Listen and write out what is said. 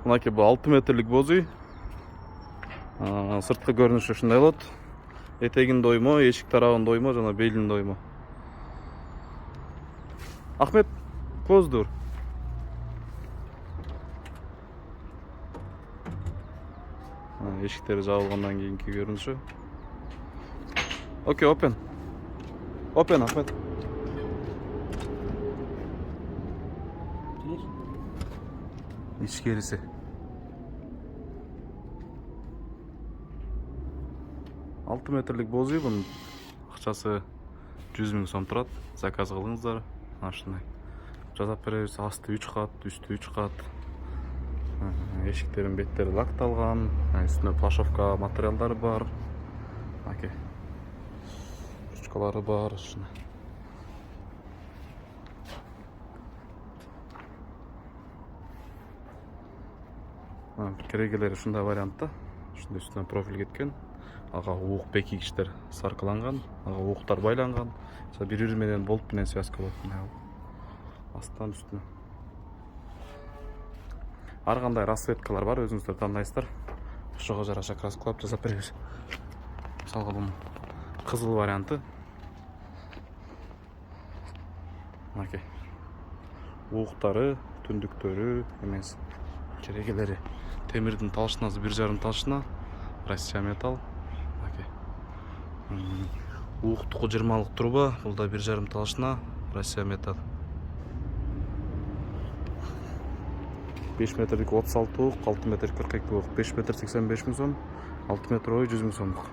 Мынакей бул 6 метрлик боз үй. Сырткы көрүнүшү ушундай болот. Этегинде оймо, эшик тарабында оймо, жана белинде оймо. Ахмет, close door. Эшиктери жабылгандан кийинки көрүнүшү. Окей, open. Open, Ахмет. Ичкериси. Алты метрлик боз үй, бунун акчасы 100 000 сом турат. Заказ кылыңыздар. Ушундай. Жасап беребиз. Асты 3 кат, үстү 3 кат. Эшиктердин беттери лакталган, үстүнө плашовка материалдары бар. Окей. Ручкалары бар, ушундай. Керегелери ушундай вариантта. Ушундай үстүнө профиль кеткен. Ага уук бекигичтер саркыланган, ага ууктар байланган. Бири-бири менен болт менен связка болот. Астан үстүнө. Ар кандай расцветкалар бар, өзүңүздөр тандайсыздар. Ошого жараша краскалап жасап беребиз. Мисалга бул кызыл варианты. Мынакей. Ууктары, түндүктөрү эмес. Керегелери темирдин талышнасы 1,5 талышна. Россия металл. Ууктуку 20-лык труба, бул да 1,5 талышна, Россия металл. 5 метрлик 36 уук, 6 метр 42 уук, 5 метр 85 000 сом, 6 метр ой 100 000 сомдук.